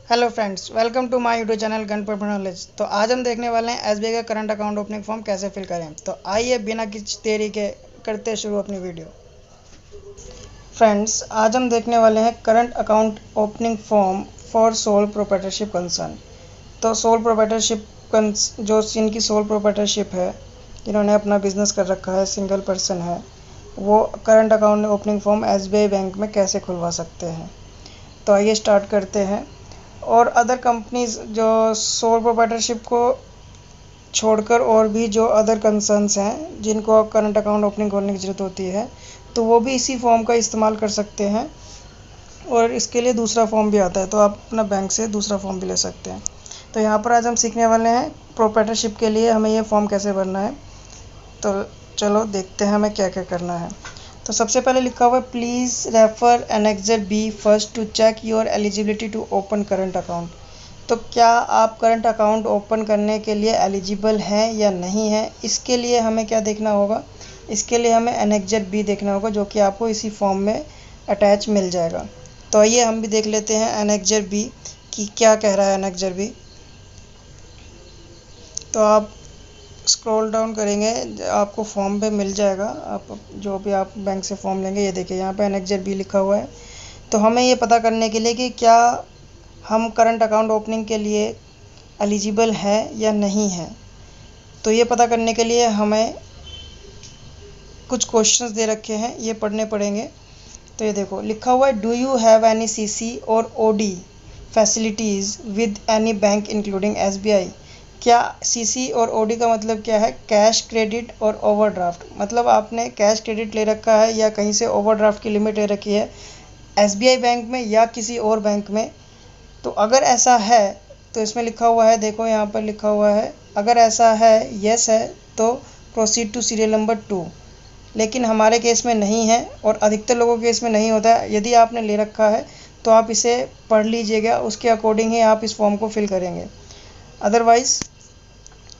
Hello friends, welcome to my YouTube channel Ganpat knowledge. तो आज हम देखने वाले हैं एसबीआई का करंट अकाउंट ओपनिंग फॉर्म कैसे फिल करें। तो आइए बिना किसी देरी के करते शुरू अपनी वीडियो। फ्रेंड्स, आज हम देखने वाले हैं current account opening form for sole proprietorship concern. तो सोल प्रोप्राइटरशिप जो जिनकी सोल प्रोप्राइटरशिप है, जिन्होंने अपना बिजनेस कर रखा है, सिंगल पर्सन है, वो current account opening form SBI bank में कैसे खुलवा सकते हैं। तो आइए स्टार्ट करते हैं। और अदर कंपनीज जो सोल प्रोप्राइटरशिप को छोड़कर और भी जो अदर कंसर्न्स हैं जिनको करंट अकाउंट ओपनिंग खोलने की ज़रूरत होती है, तो वो भी इसी फॉर्म का इस्तेमाल कर सकते हैं। और इसके लिए दूसरा फॉर्म भी आता है, तो आप अपना बैंक से दूसरा फॉर्म भी ले सकते हैं। तो यहाँ पर आज हम सीखने वाले हैं प्रोप्राइटरशिप के लिए हमें ये फॉर्म कैसे भरना है। तो चलो देखते हैं हमें क्या क्या करना है। तो सबसे पहले लिखा हुआ है please refer annexure B first to check your eligibility to open current account. तो क्या आप करंट अकाउंट ओपन करने के लिए एलिजिबल हैं या नहीं हैं, इसके लिए हमें क्या देखना होगा। इसके लिए हमें एनेक्सर बी देखना होगा, जो कि आपको इसी फॉर्म में अटैच मिल जाएगा। तो आइए हम भी देख लेते हैं एनेक्सर बी कि क्या कह रहा है एनेक्सर बी। तो आप स्क्रॉल डाउन करेंगे, आपको फॉर्म पे मिल जाएगा। आप जो भी आप बैंक से फॉर्म लेंगे, ये देखिए यहाँ पे एनेक्सर बी लिखा हुआ है। तो हमें ये पता करने के लिए कि क्या हम करंट अकाउंट ओपनिंग के लिए एलिजिबल है या नहीं है, तो ये पता करने के लिए हमें कुछ क्वेश्चंस दे रखे हैं, ये पढ़ने पड़ेंगे। तो ये देखो लिखा हुआ है, do you have any CC और OD facilities with any bank including SBI. क्या सीसी और ओडी का मतलब क्या है, कैश क्रेडिट और ओवरड्राफ्ट। मतलब आपने कैश क्रेडिट ले रखा है या कहीं से ओवरड्राफ्ट की लिमिट ले रखी है एसबीआई बैंक में या किसी और बैंक में। तो अगर ऐसा है तो इसमें लिखा हुआ है, देखो यहाँ पर लिखा हुआ है, अगर ऐसा है यस है तो प्रोसीड टू सीरियल नंबर 2। लेकिन हमारे केस में नहीं है और अधिकतर लोगों के केस में नहीं होता है। यदि आपने ले रखा है तो आप इसे पढ़ लीजिएगा, उसके अकॉर्डिंग ही आप इस फॉर्म को फिल करेंगे। अदरवाइज़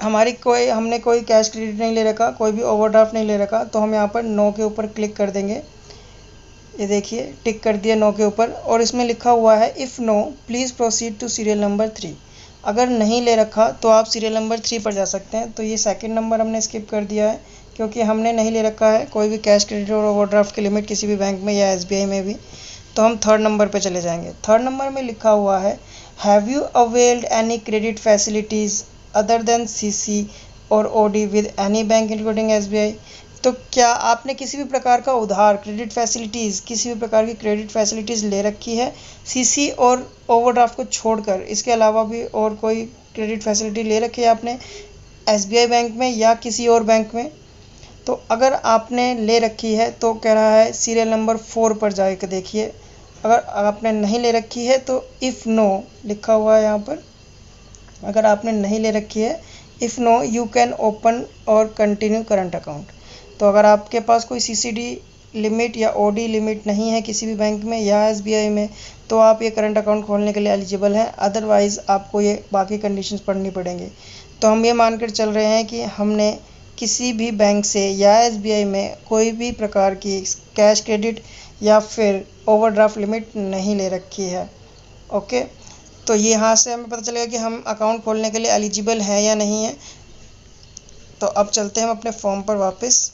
हमने कोई कैश क्रेडिट नहीं ले रखा, कोई भी ओवरड्राफ्ट नहीं ले रखा, तो हम यहाँ पर नो के ऊपर क्लिक कर देंगे। ये देखिए टिक कर दिया नो के ऊपर, और इसमें लिखा हुआ है if no please proceed to serial number 3। अगर नहीं ले रखा तो आप सीरियल नंबर 3 पर जा सकते हैं। तो ये सेकंड नंबर हमने स्किप कर दिया है क्योंकि हमने नहीं ले रखा है कोई भी कैश क्रेडिट और ओवरड्राफ्ट की लिमिट किसी भी बैंक में या एसबीआई में भी। तो हम थर्ड नंबर पे चले जाएंगे। थर्ड नंबर में लिखा हुआ है have you availed any credit facilities other than CC और OD with any bank including SBI. तो क्या आपने किसी भी प्रकार का उधार क्रेडिट फैसिलिटीज़, किसी भी प्रकार की क्रेडिट फैसिलिटीज़ ले रखी है सीसी और ओवरड्राफ्ट को छोड़कर, इसके अलावा भी और कोई क्रेडिट फैसिलिटी ले रखी है आपने एसबीआई बैंक में या किसी और बैंक में। तो अगर आपने ले रखी है तो कह रहा है सीरियल नंबर 4 पर जाकर देखिए। अगर आपने नहीं ले रखी है तो इफ़ नो लिखा हुआ है यहाँ पर, अगर आपने नहीं ले रखी है if no you can open और कंटिन्यू करंट अकाउंट। तो अगर आपके पास कोई सीसीडी लिमिट या ओडी लिमिट नहीं है किसी भी बैंक में या एसबीआई में, तो आप ये करंट अकाउंट खोलने के लिए एलिजिबल हैं। अदरवाइज़ आपको ये बाकी कंडीशंस पढ़नी पड़ेंगी। तो हम ये मानकर चल रहे हैं कि हमने किसी भी बैंक से या एसबीआई में कोई भी प्रकार की कैश क्रेडिट या फिर ओवरड्राफ्ट लिमिट नहीं ले रखी है। ओके, तो यहाँ से हमें पता चलेगा कि हम अकाउंट खोलने के लिए एलिजिबल हैं या नहीं है। तो अब चलते हैं हम अपने फॉर्म पर वापस।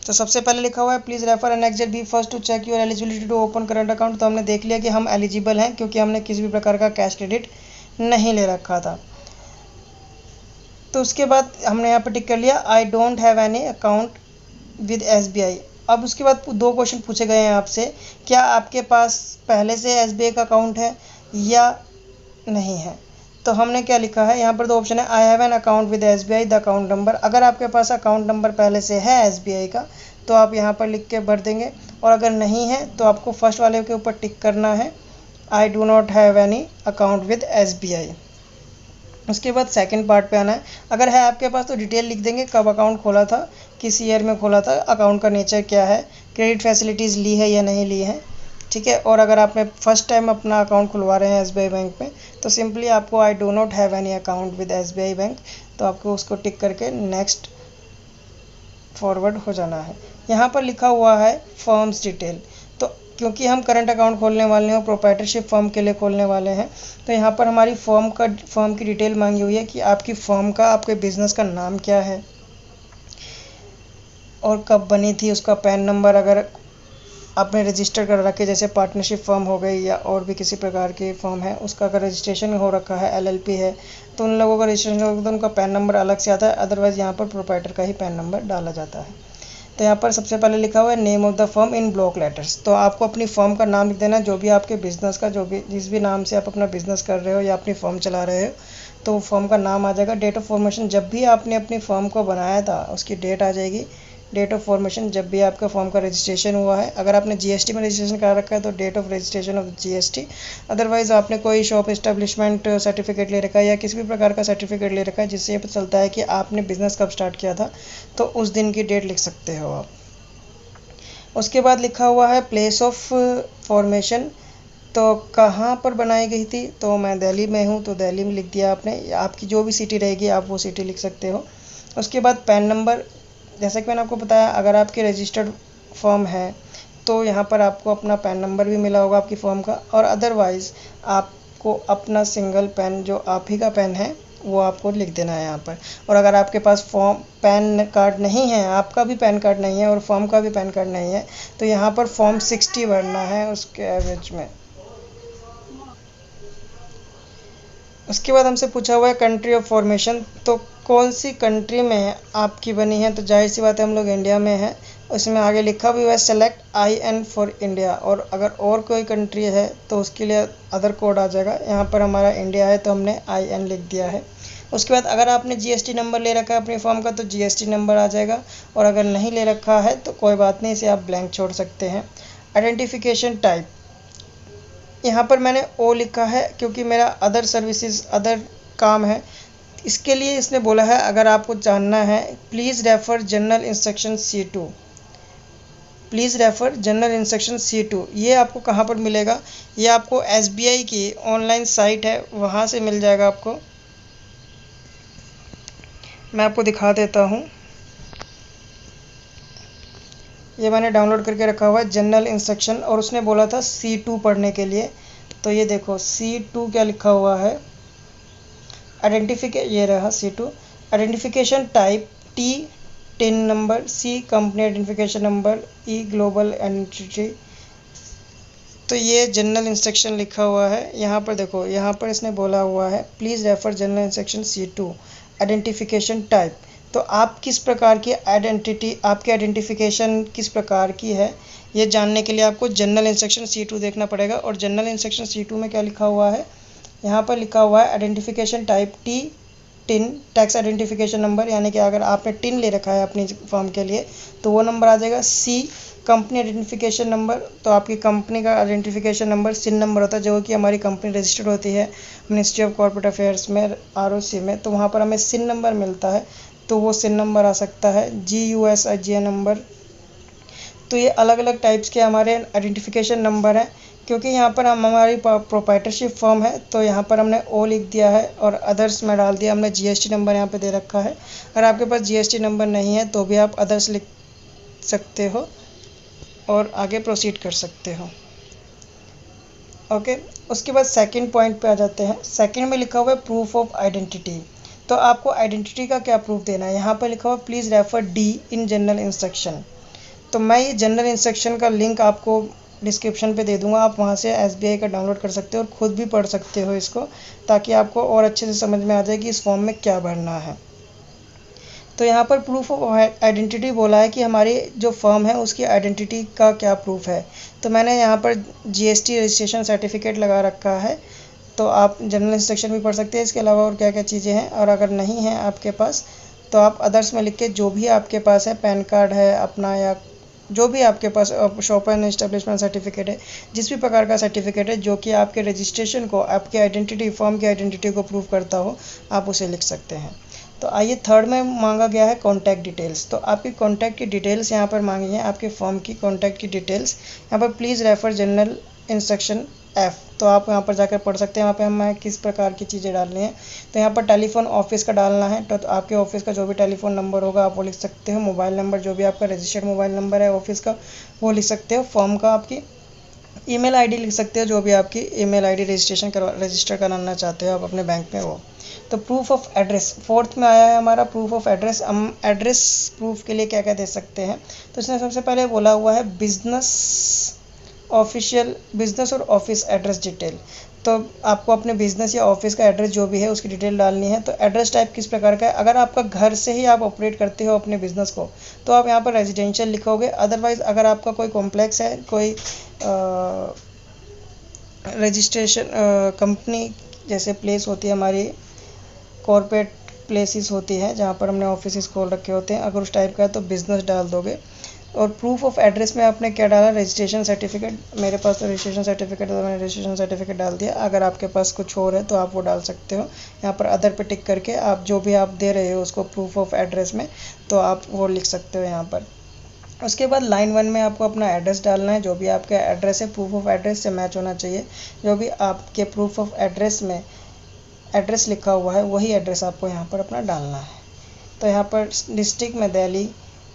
तो सबसे पहले लिखा हुआ है please refer annexure B first to check your eligibility to open current account. तो हमने देख लिया कि हम एलिजिबल हैं क्योंकि हमने किसी भी प्रकार का कैश क्रेडिट नहीं ले रखा था। तो उसके बाद हमने यहाँ पर टिक कर लिया I don't have any account with SBI. अब उसके बाद 2 क्वेश्चन पूछे गए हैं आपसे, क्या आपके पास पहले से एसबीआई का अकाउंट है या नहीं है। तो हमने क्या लिखा है यहाँ पर 2 ऑप्शन है, I have an account with SBI the account number. अगर आपके पास अकाउंट नंबर पहले से है एसबीआई का तो आप यहाँ पर लिख के भर देंगे, और अगर नहीं है तो आपको फर्स्ट वाले के ऊपर टिक करना है आई do not have any account with SBI. उसके बाद सेकंड पार्ट पे आना है, अगर है आपके पास तो डिटेल लिख देंगे, कब अकाउंट खोला था, किस ईयर में खोला था, अकाउंट का नेचर क्या है, क्रेडिट फैसिलिटीज़ ली है या नहीं ली है। ठीक है, और अगर आपने फर्स्ट टाइम अपना अकाउंट खुलवा रहे हैं एसबीआई बैंक में तो सिंपली आपको I do not have any account with SBI bank, तो आपको उसको टिक करके नेक्स्ट फॉरवर्ड हो जाना है। यहाँ पर लिखा हुआ है फर्म्स डिटेल। तो क्योंकि हम करंट अकाउंट खोलने वाले हैं, प्रोप्राइटरशिप फर्म के लिए खोलने वाले हैं, तो यहाँ पर हमारी फर्म की डिटेल मांगी हुई है कि आपकी फर्म का, आपके बिजनेस का नाम क्या है और कब बनी थी, उसका पैन नंबर अगर आपने रजिस्टर कर रखे, जैसे पार्टनरशिप फर्म हो गई या और भी किसी प्रकार की फर्म है, उसका अगर रजिस्ट्रेशन हो रखा है, एलएलपी है, तो उन लोगों का रजिस्ट्रेशन होगा तो उनका पैन नंबर अलग से आता है, अदरवाइज़ यहाँ पर प्रोप्राइटर का ही पैन नंबर डाला जाता है। तो यहाँ पर सबसे पहले लिखा हुआ है name of the firm in block letters, तो आपको अपनी फर्म का नाम लिख देना, जो भी आपके बिज़नेस का, जो भी जिस भी नाम से आप अपना बिज़नेस कर रहे हो या अपनी फर्म चला रहे हो, तो फर्म का नाम आ जाएगा। डेट ऑफ फॉर्मेशन, जब भी आपने अपनी फर्म को बनाया था उसकी डेट आ जाएगी। डेट ऑफ फॉर्मेशन, जब भी आपका फर्म का रजिस्ट्रेशन हुआ है, अगर आपने जीएसटी में रजिस्ट्रेशन करा रखा है तो date of registration of GST, otherwise आपने कोई शॉप एस्टेब्लिशमेंट सर्टिफिकेट ले रखा है या किसी भी प्रकार का सर्टिफिकेट ले रखा है जिससे ये पता चलता है कि आपने बिज़नेस कब स्टार्ट किया था, तो उस दिन की डेट लिख सकते हो आप। उसके बाद लिखा हुआ है प्लेस ऑफ फॉर्मेशन, तो कहाँ पर बनाई गई थी, तो मैं दिल्ली में हूँ तो दिल्ली में लिख दिया आपने, आपकी जो भी सिटी रहेगी आप वो सिटी लिख सकते हो। उसके बाद पैन नंबर, जैसा कि मैंने आपको बताया, अगर आपकी रजिस्टर्ड फर्म है तो यहाँ पर आपको अपना पैन नंबर भी मिला होगा आपकी फर्म का, और अदरवाइज़ आपको अपना सिंगल पैन, जो आप ही का पैन है, वो आपको लिख देना है यहाँ पर। और अगर आपके पास पैन कार्ड नहीं है, आपका भी पैन कार्ड नहीं है और फर्म का भी पैन कार्ड नहीं है, तो यहाँ पर फॉर्म 60 भरना है उसके एवरेज में। उसके बाद हमसे पूछा हुआ है कंट्री ऑफ फॉर्मेशन, तो कौन सी कंट्री में आपकी बनी है, तो जाहिर सी बात है हम लोग इंडिया में है। उसमें आगे लिखा भी हुआ है सेलेक्ट IN फॉर इंडिया, और अगर और कोई कंट्री है तो उसके लिए अदर कोड आ जाएगा। यहाँ पर हमारा इंडिया है तो हमने IN लिख दिया है। उसके बाद अगर आपने GST नंबर ले रखा है अपनी फॉर्म का तो GST नंबर आ जाएगा, और अगर नहीं ले रखा है तो कोई बात नहीं, इसे आप ब्लैंक छोड़ सकते हैं। आइडेंटिफिकेशन टाइप, यहाँ पर मैंने ओ लिखा है क्योंकि मेरा अदर सर्विसेज, अदर काम है, इसके लिए इसने बोला है अगर आपको जानना है please refer general instruction C2, please refer general instruction C2। ये आपको कहाँ पर मिलेगा, ये आपको SBI की ऑनलाइन साइट है, वहाँ से मिल जाएगा आपको। मैं आपको दिखा देता हूँ, ये मैंने डाउनलोड करके रखा हुआ है जनरल इंस्ट्रक्शन, और उसने बोला था C2 पढ़ने के लिए। तो ये देखो C2 क्या लिखा हुआ है, ये रहा C2। Identification type T tin number, C company identification number, E global entity. तो ये जनरल इंस्ट्रक्शन लिखा हुआ है। यहाँ पर देखो, यहाँ पर इसने बोला हुआ है please refer general instruction C2। Identification type, तो आप किस प्रकार की आइडेंटिटी, आपकी आइडेंटिफिकेशन किस प्रकार की है, ये जानने के लिए आपको जनरल इंस्ट्रक्शन C2 देखना पड़ेगा। और जनरल इंस्ट्रक्शन C2 में क्या लिखा हुआ है, यहाँ पर लिखा हुआ है identification type T tin tax identification number, यानी कि अगर आपने टिन ले रखा है अपनी फर्म के लिए तो वो नंबर आ जाएगा। C कंपनी आइडेंटिफिकेशन नंबर, तो आपकी कंपनी का आइडेंटिफिकेशन नंबर सिन नंबर होता है, जो कि हमारी कंपनी रजिस्टर्ड होती है मिनिस्ट्री ऑफ कॉर्पोरेट अफेयर्स में, ROC में, तो वहाँ पर हमें सिन नंबर मिलता है, तो वो सिन नंबर आ सकता है। GUSIGN नंबर, तो ये अलग अलग टाइप्स के हमारे आइडेंटिफिकेशन नंबर हैं। क्योंकि यहाँ पर हमारी प्रोप्राइटरशिप फर्म है तो यहाँ पर हमने ओ लिख दिया है, और अदर्स में डाल दिया हमने GST नंबर यहाँ पे दे रखा है। अगर आपके पास GST नंबर नहीं है तो भी आप अदर्स लिख सकते हो और आगे प्रोसीड कर सकते हो। ओके, उसके बाद सेकंड पॉइंट पे आ जाते हैं। सेकंड में लिखा हुआ है प्रूफ ऑफ आइडेंटिटी, तो आपको आइडेंटिटी का क्या प्रूफ देना है। यहाँ पर लिखा हुआ please refer D in general instruction, तो मैं ये जनरल इंस्ट्रक्शन का लिंक आपको डिस्क्रिप्शन पे दे दूंगा, आप वहाँ से SBI का डाउनलोड कर सकते हो और ख़ुद भी पढ़ सकते हो इसको, ताकि आपको और अच्छे से समझ में आ जाए कि इस फॉर्म में क्या भरना है। तो यहाँ पर प्रूफ ऑफ आइडेंटिटी बोला है कि हमारी जो फर्म है उसकी आइडेंटिटी का क्या प्रूफ है। तो मैंने यहाँ पर GST रजिस्ट्रेशन सर्टिफिकेट लगा रखा है, तो आप जनरल इंस्ट्रक्शन भी पढ़ सकते हैं, इसके अलावा और क्या क्या चीज़ें हैं। और अगर नहीं है आपके पास तो आप अदर्स में लिख के जो भी आपके पास है, पैन कार्ड है अपना या जो भी आपके पास शॉप एंड एस्टेब्लिशमेंट सर्टिफिकेट है, जिस भी प्रकार का सर्टिफिकेट है जो कि आपके रजिस्ट्रेशन को, आपकी आइडेंटिटी, फर्म की आइडेंटिटी को प्रूव करता हो, आप उसे लिख सकते हैं। तो आइए थर्ड में मांगा गया है कॉन्टैक्ट डिटेल्स, तो आपकी कॉन्टैक्ट की डिटेल्स यहाँ पर मांगी है, आपके फर्म की कॉन्टैक्ट की डिटेल्स। यहाँ पर please refer general instruction F, तो आप यहाँ पर जाकर पढ़ सकते हैं, वहाँ पे हमें किस प्रकार की चीज़ें डालनी है। तो यहाँ पर टेलीफोन ऑफिस का डालना है, तो आपके ऑफिस का जो भी टेलीफोन नंबर होगा आप वो लिख सकते हो। मोबाइल नंबर, जो भी आपका रजिस्टर्ड मोबाइल नंबर है ऑफिस का, वो लिख सकते हो। फर्म का आपकी ईमेल आईडी लिख सकते हो, जो भी आपकी ईमेल आईडी रजिस्टर कराना चाहते हो आप अपने बैंक में वो। तो प्रूफ ऑफ एड्रेस फोर्थ में आया है हमारा प्रूफ ऑफ एड्रेस। हम एड्रेस प्रूफ के लिए क्या क्या दे सकते हैं, तो इसने सबसे पहले बोला हुआ है बिजनेस और ऑफिस एड्रेस डिटेल। तो आपको अपने बिजनेस या ऑफिस का एड्रेस जो भी है उसकी डिटेल डालनी है। तो एड्रेस टाइप किस प्रकार का है, अगर आपका घर से ही आप ऑपरेट करते हो अपने बिजनेस को तो आप यहाँ पर रेजिडेंशियल लिखोगे। अदरवाइज अगर आपका कोई कॉम्प्लेक्स है, कोई रजिस्ट्रेशन कंपनी जैसे प्लेस होती है हमारी, कॉर्पोरेट प्लेसेस होती है जहाँ पर हमने ऑफिस खोल रखे होते हैं, अगर उस टाइप का है तो बिजनेस डाल दोगे। और प्रूफ ऑफ एड्रेस में आपने क्या डाला, रजिस्ट्रेशन सर्टिफिकेट। मेरे पास तो रजिस्ट्रेशन सर्टिफिकेट है तो मैंने रजिस्ट्रेशन सर्टिफिकेट डाल दिया। अगर आपके पास कुछ और है तो आप वो डाल सकते हो। यहाँ पर अदर पे टिक करके आप जो भी आप दे रहे हो उसको प्रूफ ऑफ एड्रेस में, तो आप वो लिख सकते हो यहाँ पर। उसके बाद लाइन 1 में आपको अपना एड्रेस डालना है, जो भी आपका एड्रेस है प्रूफ ऑफ एड्रेस से मैच होना चाहिए। जो भी आपके प्रूफ ऑफ एड्रेस में एड्रेस लिखा हुआ है वही एड्रेस आपको यहाँ पर अपना डालना है। तो यहाँ पर डिस्ट्रिक्ट में दिल्ली,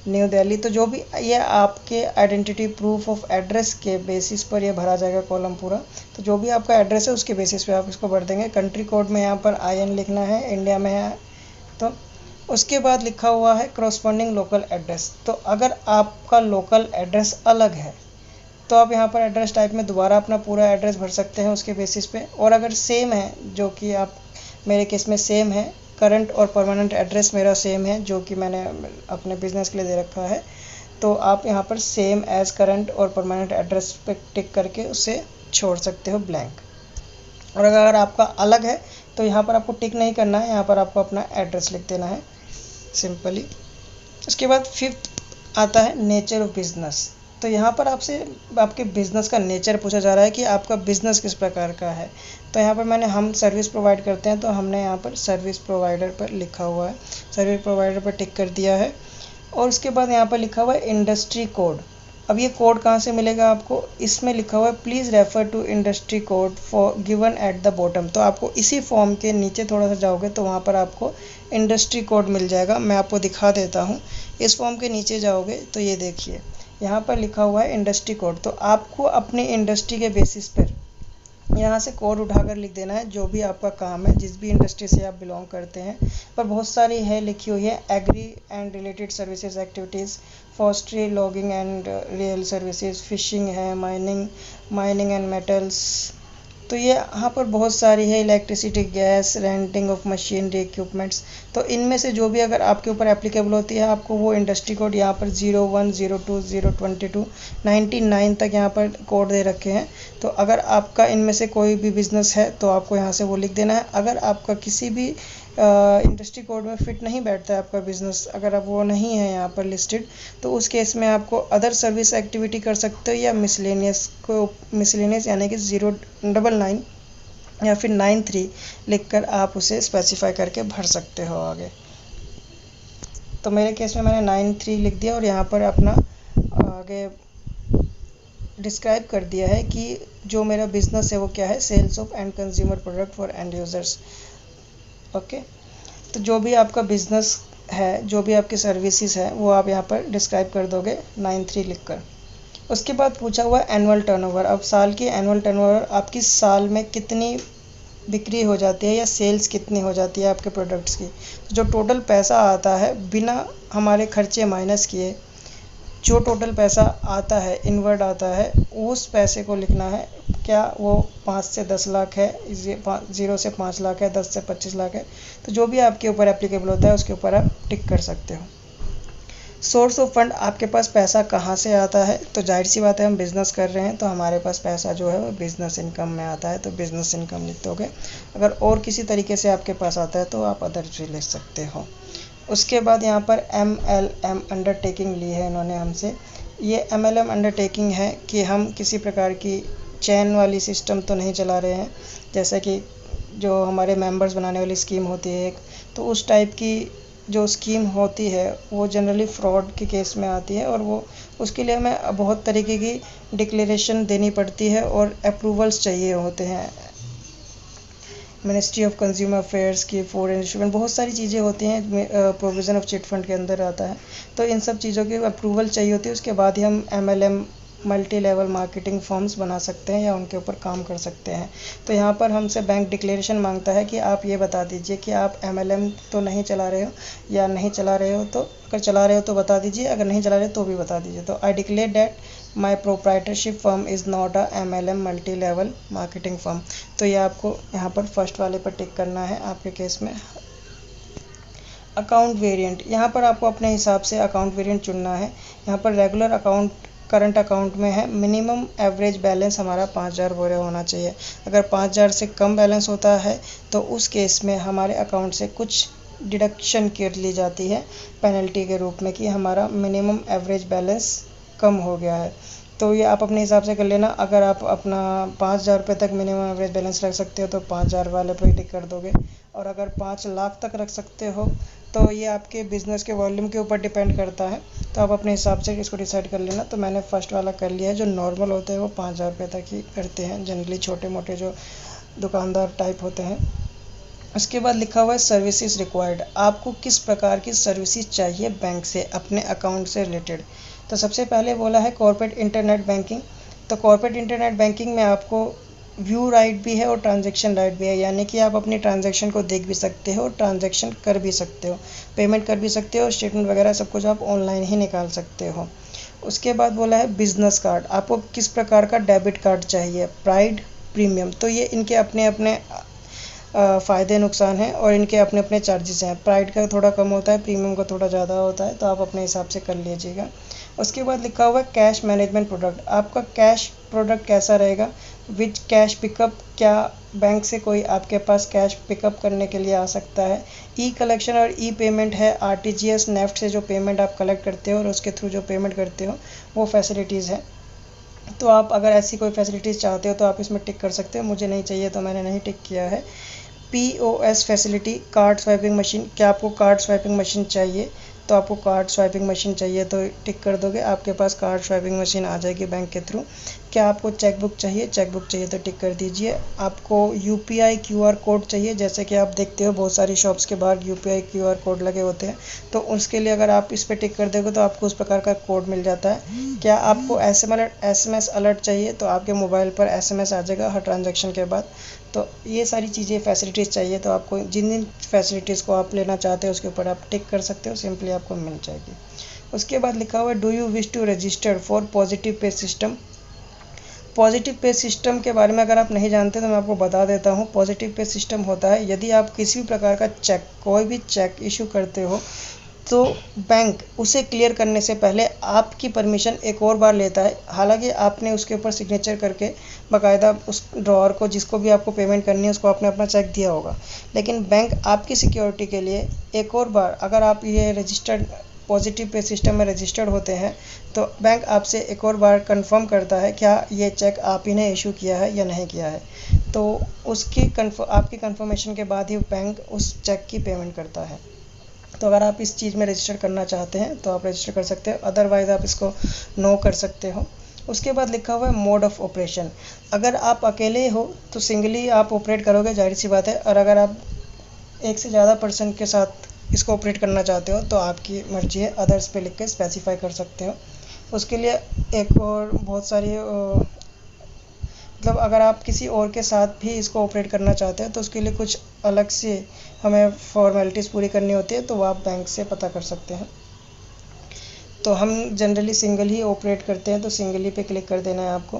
न्यू दिल्ली, तो जो भी ये आपके आइडेंटिटी प्रूफ ऑफ एड्रेस के बेसिस पर ये भरा जाएगा कॉलम पूरा। तो जो भी आपका एड्रेस है उसके बेसिस पे आप इसको भर देंगे। कंट्री कोड में यहाँ पर IN लिखना है, इंडिया में है। तो उसके बाद लिखा हुआ है करस्पॉन्डिंग लोकल एड्रेस। तो अगर आपका लोकल एड्रेस अलग है तो आप यहाँ पर एड्रेस टाइप में दोबारा अपना पूरा एड्रेस भर सकते हैं उसके बेसिस पे। और अगर सेम है, जो कि आप मेरे केस में सेम है, करंट और परमानेंट एड्रेस मेरा सेम है जो कि मैंने अपने बिजनेस के लिए दे रखा है, तो आप यहाँ पर सेम एज करंट और परमानेंट एड्रेस पे टिक करके उसे छोड़ सकते हो ब्लैंक। और अगर आपका अलग है तो यहाँ पर आपको टिक नहीं करना है, यहाँ पर आपको अपना एड्रेस लिख देना है सिंपली। उसके बाद 5th आता है नेचर ऑफ बिजनेस। तो यहाँ पर आपसे आपके बिज़नेस का नेचर पूछा जा रहा है कि आपका बिज़नेस किस प्रकार का है। तो यहाँ पर हम सर्विस प्रोवाइड करते हैं, तो हमने यहाँ पर सर्विस प्रोवाइडर पर लिखा हुआ है, सर्विस प्रोवाइडर पर टिक कर दिया है। और उसके बाद यहाँ पर लिखा हुआ है इंडस्ट्री कोड। अब ये कोड कहाँ से मिलेगा आपको, इसमें लिखा हुआ है please refer to industry code for given at the bottom. तो आपको इसी फॉर्म के नीचे थोड़ा सा जाओगे तो वहाँ पर आपको इंडस्ट्री कोड मिल जाएगा। मैं आपको दिखा देता हूँ, इस फॉर्म के नीचे जाओगे तो ये देखिए यहाँ पर लिखा हुआ है इंडस्ट्री कोड। तो आपको अपनी इंडस्ट्री के बेसिस पर यहाँ से कोड उठाकर लिख देना है, जो भी आपका काम है, जिस भी इंडस्ट्री से आप बिलोंग करते हैं। पर बहुत सारी है लिखी हुई है, agri and related services activities, forestry, logging and real services, fishing है, माइनिंग एंड मेटल्स। तो ये यहाँ पर बहुत सारी है, electricity, gas, renting of machinery, equipments. तो इनमें से जो भी अगर आपके ऊपर एप्लीकेबल होती है, आपको वो इंडस्ट्री कोड यहाँ पर 01, 02, 022, 99 तक यहाँ पर कोड दे रखे हैं। तो अगर आपका इनमें से कोई भी बिज़नेस है तो आपको यहाँ से वो लिख देना है। अगर आपका किसी भी इंडस्ट्री कोड में फिट नहीं बैठता है आपका बिज़नेस, अगर आप वो नहीं है यहाँ पर लिस्टेड, तो उस केस में आपको अदर सर्विस एक्टिविटी कर सकते हो या मिसलेनियस यानी कि 099 या फिर 93 लिखकर आप उसे स्पेसिफाई करके भर सकते हो आगे। तो मेरे केस में मैंने 93 लिख दिया और यहाँ पर अपना आगे डिस्क्राइब कर दिया है कि जो मेरा बिज़नेस है वो क्या है, sales of end consumer product for end users. Okay, तो जो भी आपका बिज़नेस है, जो भी आपकी सर्विसेज है, वो आप यहाँ पर डिस्क्राइब कर दोगे 93 लिखकर। उसके बाद पूछा हुआ एनुअल टर्नओवर। अब साल की एनुअल टर्नओवर आपकी साल में कितनी बिक्री हो जाती है या सेल्स कितनी हो जाती है आपके प्रोडक्ट्स की। जो टोटल पैसा आता है बिना हमारे खर्चे माइनस किए, जो टोटल पैसा आता है, इनवर्ड आता है, उस पैसे को लिखना है। क्या वो 5 से 10 लाख है, 0 से 5 लाख है, 10 से 25 लाख है, तो जो भी आपके ऊपर एप्लीकेबल होता है उसके ऊपर आप टिक कर सकते हो। सोर्स ऑफ फंड, आपके पास पैसा कहाँ से आता है, तो जाहिर सी बात है हम बिज़नेस कर रहे हैं तो हमारे पास पैसा जो है वो बिज़नेस इनकम में आता है, तो बिज़नेस इनकम लिख दोगे। अगर और किसी तरीके से आपके पास आता है तो आप अदर भी लिख सकते हो। उसके बाद यहाँ पर MLM अंडरटेकिंग ली है इन्होंने हमसे। ये MLM अंडरटेकिंग है कि हम किसी प्रकार की चैन वाली सिस्टम तो नहीं चला रहे हैं, जैसे कि जो हमारे मेंबर्स बनाने वाली स्कीम होती है एक, तो उस टाइप की जो स्कीम होती है वो जनरली फ्रॉड के केस में आती है, और वो उसके लिए हमें बहुत तरीके की डिक्लेरेशन देनी पड़ती है और अप्रूवल्स चाहिए होते हैं, मिनिस्ट्री ऑफ कंज्यूमर अफेयर्स की, फॉरेन इंस्टीट्यूट, बहुत सारी चीज़ें होती हैं, प्रोविज़न ऑफ चिट फंड के अंदर आता है। तो इन सब चीज़ों की अप्रूवल चाहिए होती है, उसके बाद ही हम MLM multi level marketing forms बना सकते हैं या उनके ऊपर काम कर सकते हैं। तो यहाँ पर हमसे बैंक डिक्लेरेशन मांगता है कि आप ये बता दीजिए कि आप MLM तो नहीं चला रहे हो, या नहीं चला रहे हो तो अगर चला रहे हो तो बता दीजिए, अगर नहीं चला रहे तो भी बता दीजिए। तो I declare that my proprietorship firm is not a MLM multi level marketing firm. तो ये आपको यहाँ पर फर्स्ट वाले पर टिक करना है आपके केस में। अकाउंट वेरिएंट, यहाँ पर आपको अपने हिसाब से अकाउंट वेरिएंट चुनना है। यहाँ पर रेगुलर अकाउंट करंट अकाउंट में है, मिनिमम एवरेज बैलेंस हमारा 5000 होना चाहिए। अगर 5000 से कम बैलेंस होता है तो उस केस में हमारे अकाउंट से कुछ डिडक्शन कर ली जाती है पेनल्टी के रूप में कि हमारा मिनिमम एवरेज बैलेंस कम हो गया है। तो ये आप अपने हिसाब से कर लेना। अगर आप अपना 5000 रुपये तक मिनिमम एवरेज बैलेंस रख सकते हो तो 5000 वाले पर ही टिक कर दोगे, और अगर 5 लाख तक रख सकते हो तो ये आपके बिज़नेस के वॉल्यूम के ऊपर डिपेंड करता है, तो आप अपने हिसाब से इसको डिसाइड कर लेना। तो मैंने फर्स्ट वाला कर लिया है। जो नॉर्मल होते हैं वो 5000 रुपये तक ही करते हैं जनरली, छोटे मोटे जो दुकानदार टाइप होते हैं। उसके बाद लिखा हुआ है सर्विसेज रिक्वायर्ड, आपको किस प्रकार की सर्विसेज चाहिए बैंक से अपने अकाउंट से रिलेटेड। तो सबसे पहले बोला है कॉर्पोरेट इंटरनेट बैंकिंग। तो कॉर्पोरेट इंटरनेट बैंकिंग में आपको व्यू राइट भी है और ट्रांजैक्शन राइट भी है, यानी कि आप अपनी ट्रांजैक्शन को देख भी सकते हो और ट्रांजैक्शन कर भी सकते हो, पेमेंट कर भी सकते हो, स्टेटमेंट वगैरह सब कुछ आप ऑनलाइन ही निकाल सकते हो। उसके बाद बोला है बिजनेस कार्ड, आपको किस प्रकार का डेबिट कार्ड चाहिए, प्राइड, प्रीमियम। तो ये इनके अपने अपने फ़ायदे नुकसान हैं और इनके अपने अपने चार्जेस हैं। प्राइड का थोड़ा कम होता है, प्रीमियम का थोड़ा ज़्यादा होता है, तो आप अपने हिसाब से कर लीजिएगा। उसके बाद लिखा हुआ है कैश मैनेजमेंट प्रोडक्ट, आपका कैश प्रोडक्ट कैसा रहेगा, विच कैश पिकअप, क्या बैंक से कोई आपके पास कैश पिकअप करने के लिए आ सकता है। ई कलेक्शन और ई पेमेंट है, RTGS नेफ्ट से जो पेमेंट आप कलेक्ट करते हो और उसके थ्रू जो पेमेंट करते हो वो फैसिलिटीज़ है। तो आप अगर ऐसी कोई फैसिलिटीज़ चाहते हो तो आप इसमें टिक कर सकते हो, मुझे नहीं चाहिए तो मैंने नहीं टिक किया है। POS facility, card swiping machine, क्या आपको कार्ड स्वाइपिंग मशीन चाहिए, तो आपको कार्ड स्वाइपिंग मशीन चाहिए तो टिक कर दोगे, आपके पास कार्ड स्वाइपिंग मशीन आ जाएगी बैंक के थ्रू। क्या आपको चेकबुक चाहिए, चेकबुक चाहिए तो टिक कर दीजिए। आपको UPI QR कोड चाहिए, जैसे कि आप देखते हो बहुत सारी शॉप्स के बाहर UPI QR कोड लगे होते हैं, तो उसके लिए अगर आप इस पर टिक कर दोगे तो आपको उस प्रकार का कोड मिल जाता है। क्या आपको SMS अलर्ट चाहिए, तो आपके मोबाइल पर SMS आ जाएगा हर ट्रांजेक्शन के बाद। तो ये सारी चीज़ें फैसिलिटीज़ चाहिए तो आपको जिन जिन फैसिलिटीज़ को आप लेना चाहते हो उसके ऊपर आप टिक कर सकते हो, सिंपली आपको मिल जाएगी। उसके बाद लिखा हुआ है do you wish to register for positive pay system. Positive pay system के बारे में अगर आप नहीं जानते तो मैं आपको बता देता हूँ। पॉजिटिव पे सिस्टम होता है यदि आप किसी भी प्रकार का चेक, कोई भी चेक इशू करते हो तो बैंक उसे क्लियर करने से पहले आपकी परमिशन एक और बार लेता है। हालांकि आपने उसके ऊपर सिग्नेचर करके बाकायदा उस ड्रॉअर को, जिसको भी आपको पेमेंट करनी है उसको आपने अपना चेक दिया होगा, लेकिन बैंक आपकी सिक्योरिटी के लिए एक और बार, अगर आप ये रजिस्टर्ड पॉजिटिव पे सिस्टम में रजिस्टर्ड होते हैं तो बैंक आपसे एक और बार कंफर्म करता है क्या ये चेक आप ही ने इशू किया है या नहीं किया है। तो आपकी कंफर्मेशन के बाद ही बैंक उस चेक की पेमेंट करता है। तो अगर आप इस चीज़ में रजिस्टर करना चाहते हैं तो आप रजिस्टर कर सकते हो, अदरवाइज़ आप इसको नो कर सकते हो। उसके बाद लिखा हुआ है मोड ऑफ ऑपरेशन, अगर आप अकेले हो तो सिंगली आप ऑपरेट करोगे, जाहिर सी बात है, और अगर आप एक से ज़्यादा पर्सन के साथ इसको ऑपरेट करना चाहते हो तो आपकी मर्जी है, अदर्स पे लिख के स्पेसिफाई कर सकते हो। उसके लिए एक और बहुत सारी मतलब अगर आप किसी और के साथ भी इसको ऑपरेट करना चाहते हैं तो उसके लिए कुछ अलग से हमें फॉर्मेलिटीज़ पूरी करनी होती है, तो वो आप बैंक से पता कर सकते हैं। तो हम जनरली सिंगल ही ऑपरेट करते हैं तो सिंगल ही पे क्लिक कर देना है आपको।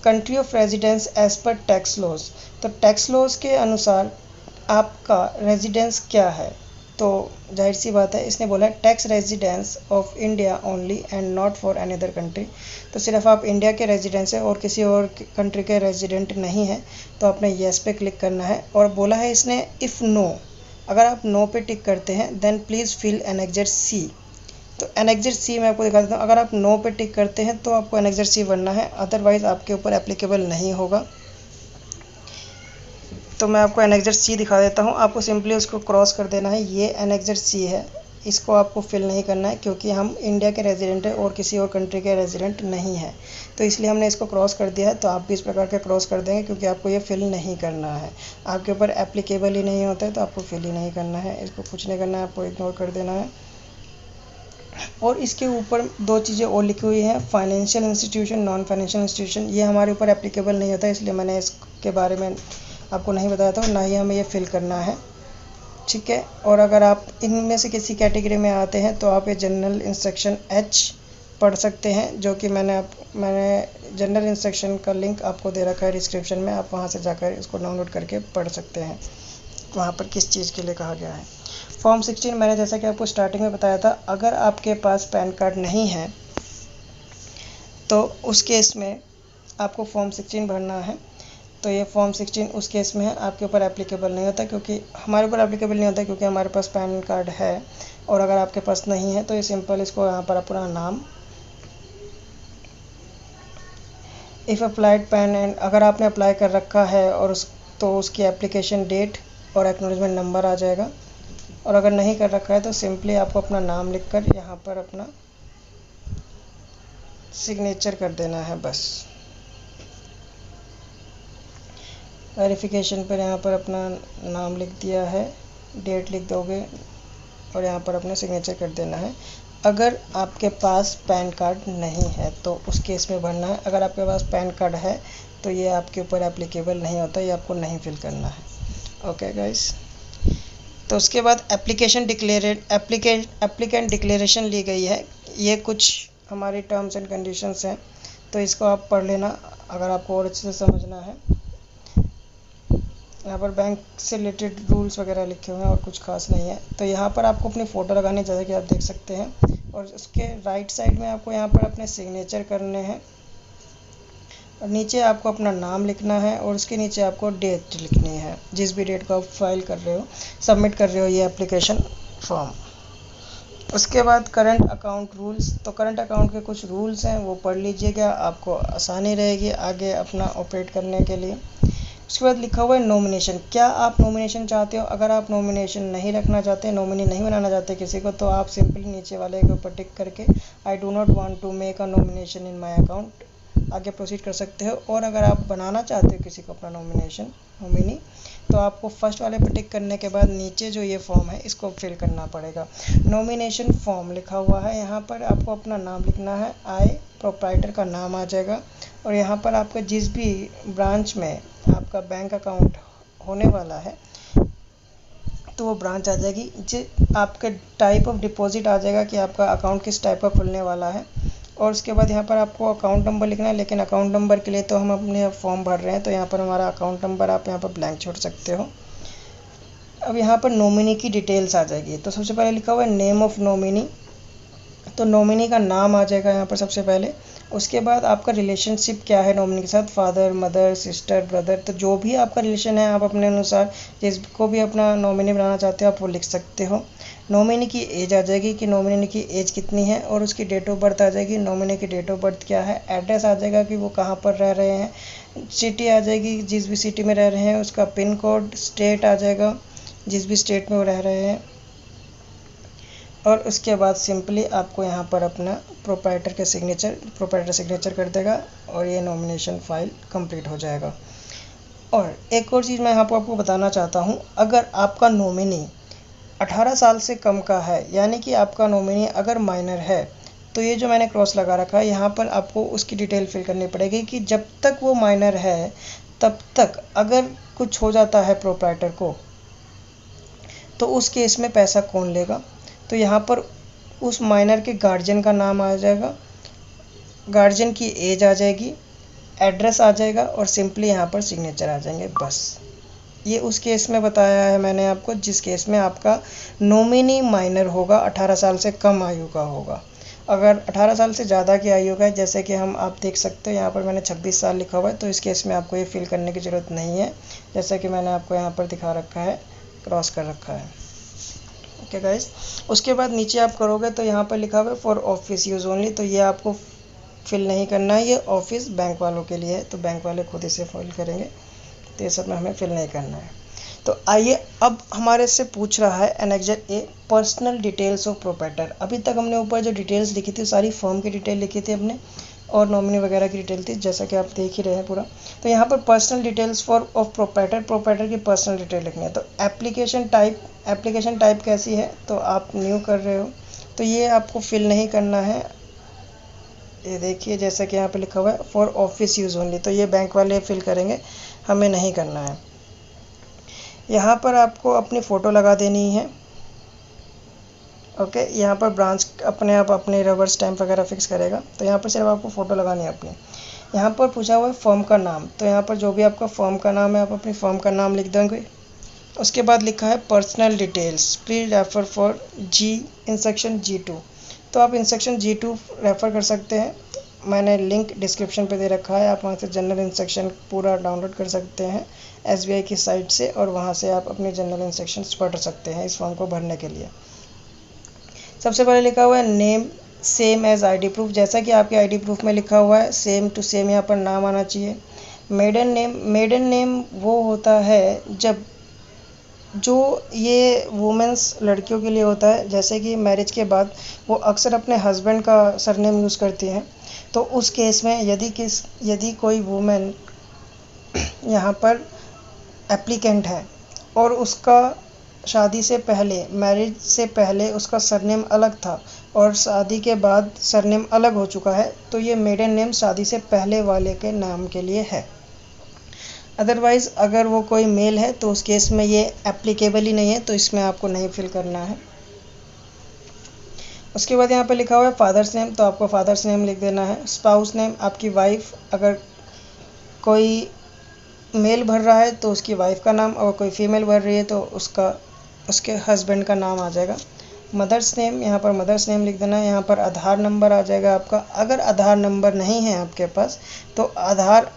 Country of residence as per tax laws, तो टैक्स लॉज के अनुसार आपका रेजिडेंस क्या है, तो जाहिर सी बात है इसने बोला है tax residence of India only and not for any other country. तो सिर्फ आप इंडिया के रेजिडेंस है और किसी और कंट्री के रेजिडेंट नहीं है, तो आपने येस पे क्लिक करना है। और बोला है इसने इफ़ नो, अगर आप नो पे टिक करते हैं देन प्लीज़ फिल एनेक्जर सी। तो एनेक्जर सी मैं आपको दिखा देता हूँ। अगर आप नो पे टिक करते हैं तो आपको एनेक्जर सी भरना है, अदरवाइज़ आपके ऊपर एप्लीकेबल नहीं होगा। तो मैं आपको एनेक्जर सी दिखा देता हूँ, आपको सिंपली उसको क्रॉस कर देना है। ये एनेक्जर सी है, इसको आपको फिल नहीं करना है क्योंकि हम इंडिया के रेजिडेंट हैं और किसी और कंट्री के रेजिडेंट नहीं है, तो इसलिए हमने इसको क्रॉस कर दिया है। तो आप भी इस प्रकार के क्रॉस कर देंगे क्योंकि आपको ये फिल नहीं करना है, आपके ऊपर एप्लीकेबल ही नहीं होता है तो आपको फिल ही नहीं करना है, इसको कुछ नहीं करना है, आपको इग्नोर कर देना है। और इसके ऊपर दो चीज़ें और लिखी हुई हैं, financial institution, non financial institution. ये हमारे ऊपर एप्लीकेबल नहीं होता, इसलिए मैंने इसके बारे में आपको नहीं बताया था, ना ही हमें ये फिल करना है, ठीक है। और अगर आप इनमें से किसी कैटेगरी में आते हैं तो आप ये जनरल इंस्ट्रक्शन H पढ़ सकते हैं, जो कि मैंने जनरल इंस्ट्रक्शन का लिंक आपको दे रखा है डिस्क्रिप्शन में, आप वहाँ से जाकर इसको डाउनलोड करके पढ़ सकते हैं, वहाँ पर किस चीज़ के लिए कहा गया है। फॉर्म 16 मैंने जैसा कि आपको स्टार्टिंग में बताया था, अगर आपके पास पैन कार्ड नहीं है तो उस केस में आपको फॉर्म 16 भरना है। तो ये फॉर्म 16 उस केस में है, आपके ऊपर एप्लीकेबल नहीं होता, क्योंकि हमारे ऊपर एप्लीकेबल नहीं होता क्योंकि हमारे पास पैन कार्ड है। और अगर आपके पास नहीं है तो ये सिंपल इसको यहाँ पर अपना नाम, इफ़ अप्लाइड पैन एंड, अगर आपने अप्लाई कर रखा है और उसकी एप्लीकेशन डेट और एक्नॉलेजमेंट नंबर आ जाएगा। और अगर नहीं कर रखा है तो सिंपली आपको अपना नाम लिखकर यहाँ पर अपना सिग्नेचर कर देना है बस। वेरिफिकेशन पर यहाँ पर अपना नाम लिख दिया है, डेट लिख दोगे और यहाँ पर अपना सिग्नेचर कर देना है। अगर आपके पास पैन कार्ड नहीं है तो उस केस में भरना है। अगर आपके पास पैन कार्ड है तो ये आपके ऊपर एप्लीकेबल नहीं होता, ये आपको नहीं फिल करना है। ओके गाइस, तो उसके बाद एप्लीकेंट डिक्लेरेशन ली गई है। ये कुछ हमारी टर्म्स एंड कंडीशंस हैं, तो इसको आप पढ़ लेना अगर आपको और अच्छे से समझना है। यहाँ पर बैंक से रिलेटेड रूल्स वगैरह लिखे हुए हैं और कुछ खास नहीं है। तो यहाँ पर आपको अपनी फ़ोटो लगानी, जैसा कि आप देख सकते हैं, और उसके राइट साइड में आपको यहाँ पर अपने सिग्नेचर करने हैं और नीचे आपको अपना नाम लिखना है और उसके नीचे आपको डेट लिखनी है, जिस भी डेट को आप फाइल कर रहे हो, सबमिट कर रहे हो ये एप्लीकेशन फॉर्म। उसके बाद करंट अकाउंट रूल्स, तो करंट अकाउंट के कुछ रूल्स हैं, वो पढ़ लीजिएगा, आपको आसानी रहेगी आगे अपना ऑपरेट करने के लिए। उसके बाद लिखा हुआ है नॉमिनेशन, क्या आप नॉमिनेशन चाहते हो? अगर आप नॉमिनेशन नहीं रखना चाहते, नॉमिनी नहीं बनाना चाहते किसी को, तो आप सिंपली नीचे वाले के ऊपर टिक करके I do not want to make a nomination in my account आगे प्रोसीड कर सकते हो। और अगर आप बनाना चाहते हो किसी को अपना नॉमिनी, तो आपको फर्स्ट वाले पर टिक करने के बाद नीचे जो ये फॉर्म है इसको फिल करना पड़ेगा। नॉमिनेशन फॉर्म लिखा हुआ है, यहाँ पर आपको अपना नाम लिखना है, प्रोप्राइटर का नाम आ जाएगा और यहाँ पर आपका जिस भी ब्रांच में आपका बैंक अकाउंट होने वाला है तो वो ब्रांच आ जाएगी, आपका टाइप ऑफ डिपॉजिट आ जाएगा कि आपका अकाउंट किस टाइप का खुलने वाला है। और उसके बाद यहाँ पर आपको अकाउंट नंबर लिखना है, लेकिन अकाउंट नंबर के लिए तो हम अपने फॉर्म भर रहे हैं, तो यहाँ पर हमारा अकाउंट नंबर आप यहाँ पर ब्लैंक छोड़ सकते हो। अब यहाँ पर नॉमिनी की डिटेल्स आ जाएगी, तो सबसे पहले लिखा हुआ है नेम ऑफ नॉमिनी, तो नॉमिनी का नाम आ जाएगा यहाँ पर सबसे पहले। उसके बाद आपका रिलेशनशिप क्या है नॉमिनी के साथ, फादर, मदर, सिस्टर, ब्रदर, तो जो भी आपका रिलेशन है आप अपने अनुसार जिसको भी अपना नॉमिनी बनाना चाहते हो आप वो लिख सकते हो। नॉमिनी की एज आ जाएगी कि नॉमिनी की एज कितनी है, और उसकी डेट ऑफ बर्थ आ जाएगी, नॉमिनी की डेट ऑफ बर्थ क्या है, एड्रेस आ जाएगा कि वो कहाँ पर रह रहे हैं, सिटी आ जाएगी जिस भी सिटी में रह रहे हैं उसका पिन कोड, स्टेट आ जाएगा जिस भी स्टेट में वो रह रहे हैं। और उसके बाद सिंपली आपको यहाँ पर अपना प्रोप्राइटर सिग्नेचर कर देगा और ये नॉमिनेशन फाइल कंप्लीट हो जाएगा। और एक और चीज़ मैं यहाँ पर आपको बताना चाहता हूँ, अगर आपका नॉमिनी 18 साल से कम का है, यानी कि आपका नॉमिनी अगर माइनर है, तो ये जो मैंने क्रॉस लगा रखा है यहाँ पर आपको उसकी डिटेल फिल करनी पड़ेगी कि जब तक वो माइनर है तब तक अगर कुछ हो जाता है प्रोप्राइटर को तो उस केस में पैसा कौन लेगा। तो यहाँ पर उस माइनर के गार्जियन का नाम आ जाएगा, गार्जियन की एज आ जाएगी, एड्रेस आ जाएगा और सिंपली यहाँ पर सिग्नेचर आ जाएंगे, बस। ये उस केस में बताया है मैंने आपको जिस केस में आपका नॉमिनी माइनर होगा, 18 साल से कम आयु का होगा। अगर 18 साल से ज़्यादा की आयु का है, जैसे कि आप देख सकते हो यहाँ पर मैंने 26 साल लिखा हुआ है, तो इस केस में आपको ये फिल करने की ज़रूरत नहीं है, जैसा कि मैंने आपको यहाँ पर दिखा रखा है, क्रॉस कर रखा है। ओके गाइस, उसके बाद नीचे आप करोगे तो यहाँ पर लिखा हुआ है फॉर ऑफिस यूज़ ओनली, तो ये आपको फिल नहीं करना है, ये ऑफिस बैंक वालों के लिए है, तो बैंक वाले खुद इसे फिल करेंगे, तो ये सब में हमें फिल नहीं करना है। तो आइए अब हमारे से पूछ रहा है annexure A personal details of proprietor. अभी तक हमने ऊपर जो डिटेल्स लिखी थी सारी फर्म की डिटेल लिखी थी अपने और नॉमिनी वगैरह की डिटेल थी, जैसा कि आप देख ही रहे हैं पूरा। तो यहाँ पर personal details for of proprietor की पर्सनल डिटेल लिखनी है। तो एप्लीकेशन टाइप कैसी है, तो आप न्यू कर रहे हो तो ये आपको फिल नहीं करना है। ये देखिए जैसा कि यहाँ पे लिखा हुआ है फॉर ऑफिस यूज़ ओनली, तो ये बैंक वाले फिल करेंगे, हमें नहीं करना है। यहाँ पर आपको अपनी फ़ोटो लगा देनी है। ओके, यहाँ पर ब्रांच अपने आप अपने रबर स्टैम्प वगैरह फिक्स करेगा, तो यहाँ पर सिर्फ आपको फ़ोटो लगानी है अपनी। यहाँ पर पूछा हुआ है फर्म का नाम, तो यहाँ पर जो भी आपका फर्म का नाम है आप अपनी फर्म का नाम लिख देंगे। उसके बाद लिखा है personal details please refer for G in section G2, तो आप इन सेक्शन G2 रेफ़र कर सकते हैं। मैंने लिंक डिस्क्रिप्शन पे दे रखा है, आप वहाँ से जनरल इंस्ट्रक्शन पूरा डाउनलोड कर सकते हैं SBI की साइट से, और वहाँ से आप अपने जनरल इंस्ट्रक्शंस पढ़ सकते हैं इस फॉर्म को भरने के लिए। सबसे पहले लिखा हुआ है name same as ID proof, जैसा कि आपके ID प्रूफ में लिखा हुआ है सेम टू सेम यहाँ पर नाम आना चाहिए। मेडन नेम वो होता है जब जो ये वुमेंस लड़कियों के लिए होता है, जैसे कि मैरिज के बाद वो अक्सर अपने हस्बैंड का सरनेम यूज़ करती हैं, तो उस केस में यदि कोई वुमेन यहाँ पर एप्लीकेंट है और उसका शादी से पहले, मैरिज से पहले उसका सरनेम अलग था और शादी के बाद सरनेम अलग हो चुका है, तो ये मेडन नेम शादी से पहले वाले के नाम के लिए है। अदरवाइज़ अगर वो कोई मेल है तो उस केस में ये एप्लीकेबल ही नहीं है, तो इसमें आपको नहीं फिल करना है। उसके बाद यहाँ पे लिखा हुआ है फादर्स नेम, तो आपको फादर्स नेम लिख देना है। स्पाउस नेम, आपकी वाइफ, अगर कोई मेल भर रहा है तो उसकी वाइफ का नाम, और कोई फीमेल भर रही है तो उसके हस्बैंड का नाम आ जाएगा। मदर्स नेम, यहाँ पर मदर्स नेम लिख देना है। यहाँ पर आधार नंबर आ जाएगा आपका, अगर आधार नंबर नहीं है आपके पास तो आधार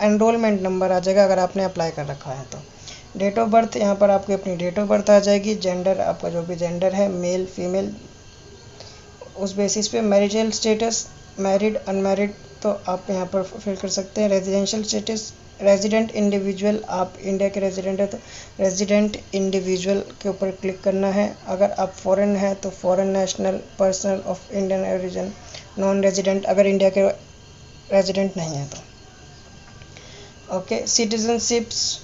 एनरोलमेंट नंबर आ जाएगा अगर आपने अप्लाई कर रखा है तो। डेट ऑफ बर्थ, यहाँ पर आपकी अपनी डेट ऑफ बर्थ आ जाएगी। जेंडर, आपका जो भी जेंडर है मेल फीमेल, उस बेसिस पे। मैरिजल स्टेटस, मैरिड अनमैरिड, तो आप यहाँ पर फिल कर सकते हैं। रेजिडेंशियल स्टेटस, रेजिडेंट इंडिविजुअल, आप इंडिया के रेजिडेंट है तो रेजिडेंट इंडिविजुअल के ऊपर क्लिक करना है। अगर आप फॉरेन है तो foreign national, person of Indian origin, non resident अगर इंडिया के रेजिडेंट नहीं है तो। ओके, सिटीजनशिप्स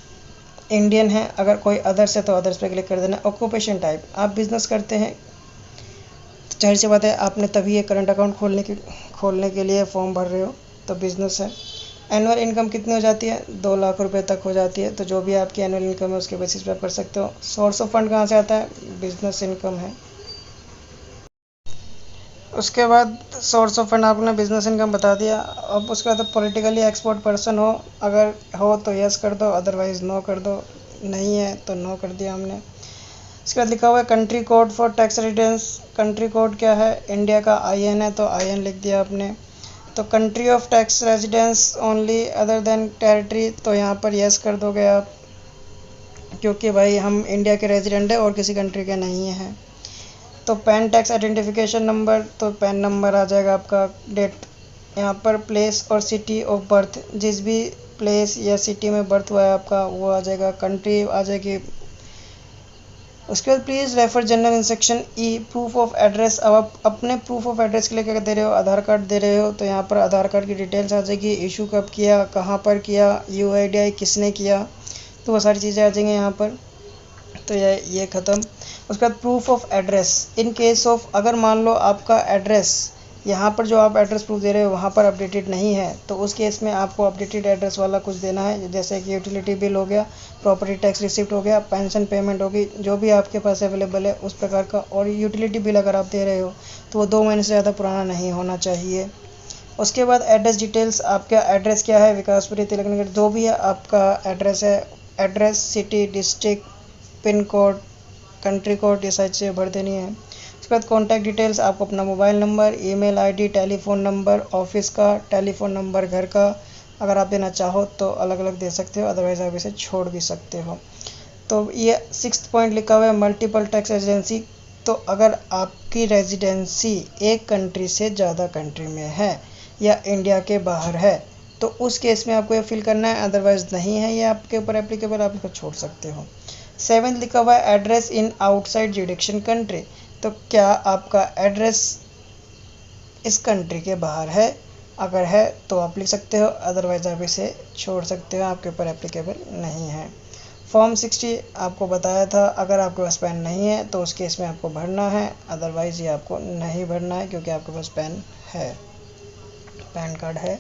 इंडियन है, अगर कोई अदर्स है तो अदर्स पे क्लिक कर देना। ऑक्यूपेशन टाइप, आप बिजनेस करते हैं तो जाहिर सी बात है आपने तभी ये करंट अकाउंट खोलने के लिए फॉर्म भर रहे हो, तो बिजनेस है। एनुअल इनकम कितनी हो जाती है? 2 लाख रुपए तक हो जाती है, तो जो भी आपकी एनुअल इनकम है उसके बेसिस पे आप कर सकते हो। सोर्स ऑफ फंड कहाँ से आता है? बिजनेस इनकम है। उसके बाद सोर्स ऑफ फंड आपने बिजनेस इनकम बता दिया। अब उसके बाद पॉलिटिकली एक्सपोर्ट पर्सन हो, अगर हो तो यस कर दो, अदरवाइज़ नो कर दो, नहीं है तो नो कर दिया हमने। इसके बाद लिखा हुआ है country code for tax residence, country code क्या है? इंडिया का IN है तो IN लिख दिया आपने। तो country of tax residence only other than territory, तो यहाँ पर यस कर दोगे आप, क्योंकि भाई हम इंडिया के रेजिडेंट है और किसी कंट्री के नहीं हैं। तो पैन टैक्स आइडेंटिफिकेशन नंबर, तो पैन नंबर आ जाएगा आपका। डेट, यहाँ पर प्लेस और सिटी ऑफ बर्थ, जिस भी प्लेस या सिटी में बर्थ हुआ है आपका वो आ जाएगा। कंट्री आ जाएगी। उसके बाद please refer general instruction E, proof of address. अब आप अपने प्रूफ ऑफ एड्रेस के लिए क्या दे रहे हो? आधार कार्ड दे रहे हो, तो यहाँ पर आधार कार्ड की डिटेल्स आ जाएगी। इशू कब किया, कहाँ पर किया, UIDI किसने किया, तो वो सारी चीज़ें आ जाएंगी यहाँ पर। तो ये ख़त्म। उसके बाद proof of address, in case of अगर मान लो आपका एड्रेस यहाँ पर जो आप एड्रेस प्रूफ दे रहे हो वहाँ पर अपडेटेड नहीं है, तो उस केस में आपको अपडेटेड एड्रेस वाला कुछ देना है, जैसे कि यूटिलिटी बिल हो गया, प्रॉपर्टी टैक्स रिसिप्ट हो गया, पेंशन पेमेंट होगी, जो भी आपके पास अवेलेबल है उस प्रकार का। और यूटिलिटी बिल अगर आप दे रहे हो तो वो 2 महीने से ज़्यादा पुराना नहीं होना चाहिए। उसके बाद एड्रेस डिटेल्स, आपका एड्रेस क्या है? विकासपुरी, तिलक नगर, जो भी है आपका एड्रेस है, address, city, district, pin code, country code, ये सारी चीज़ें भर देनी है। उसके बाद कॉन्टैक्ट डिटेल्स, आपको अपना mobile number, email ID, telephone number office का, टेलीफोन नंबर घर का, अगर आप देना चाहो तो अलग अलग दे सकते हो, अदरवाइज़ आप इसे छोड़ भी सकते हो। तो ये 6th पॉइंट लिखा हुआ है मल्टीपल टैक्स रेजिडेंसी, तो अगर आपकी रेजिडेंसी एक कंट्री से ज़्यादा कंट्री में है या इंडिया के बाहर है तो उस केस में आपको ये फिल करना है, अदरवाइज़ नहीं है, ये आपके ऊपर एप्लीकेबल, आप इसको छोड़ सकते हो। 7th लिखा हुआ है एड्रेस इन आउटसाइड जुडिक्शन कंट्री, तो क्या आपका एड्रेस इस कंट्री के बाहर है? अगर है तो आप लिख सकते हो, अदरवाइज़ आप इसे छोड़ सकते हो, आपके ऊपर एप्लीकेबल नहीं है। फॉर्म 60 आपको बताया था, अगर आपके पास पैन नहीं है तो उस केस में आपको भरना है, अदरवाइज़ ये आपको नहीं भरना है क्योंकि आपके पास पैन कार्ड है।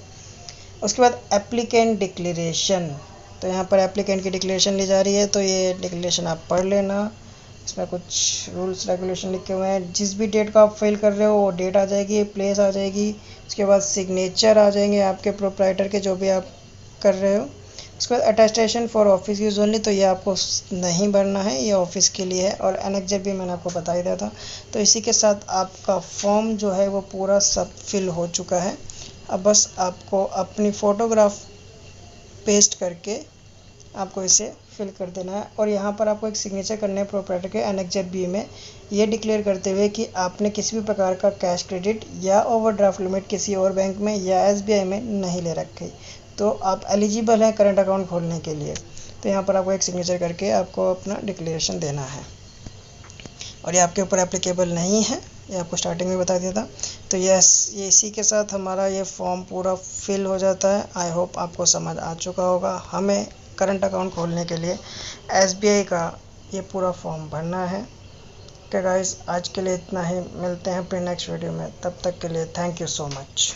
उसके बाद एप्लीकेंट डिक्लेरेशन, तो यहाँ पर एप्लीकेंट की डिक्लेरेशन ली जा रही है, तो ये डिक्लेरेशन आप पढ़ लेना। इसमें कुछ रूल्स रेगुलेशन लिखे हुए हैं। जिस भी डेट का आप फिल कर रहे हो वो डेट आ जाएगी, प्लेस आ जाएगी, उसके बाद सिग्नेचर आ जाएंगे आपके प्रोप्राइटर के, जो भी आप कर रहे हो। उसके बाद attestation for office use only, तो ये आपको नहीं भरना है, ये ऑफिस के लिए है। और एनेक्जर भी मैंने आपको बता ही दिया था। तो इसी के साथ आपका फॉर्म जो है वो पूरा सब फिल हो चुका है। अब बस आपको अपनी फ़ोटोग्राफ पेस्ट करके आपको इसे फिल कर देना है, और यहाँ पर आपको एक सिग्नेचर करना है प्रोप्राइटर के एनेक्जर बी में, ये डिक्लेयर करते हुए कि आपने किसी भी प्रकार का कैश क्रेडिट या ओवरड्राफ्ट लिमिट किसी और बैंक में या एसबीआई में नहीं ले रखी, तो आप एलिजिबल हैं करंट अकाउंट खोलने के लिए। तो यहाँ पर आपको एक सिग्नेचर करके आपको अपना डिक्लेरेशन देना है, और ये आपके ऊपर एप्लीकेबल नहीं है, ये आपको स्टार्टिंग में बता दिया था। तो यस, ये इसी के साथ हमारा ये फॉर्म पूरा फिल हो जाता है। आई होप आपको समझ आ चुका होगा। हमें करंट अकाउंट खोलने के लिए एसबीआई का ये पूरा फॉर्म भरना है। ओके गाइस, आज के लिए इतना ही, मिलते हैं अपने नेक्स्ट वीडियो में, तब तक के लिए थैंक यू सो मच।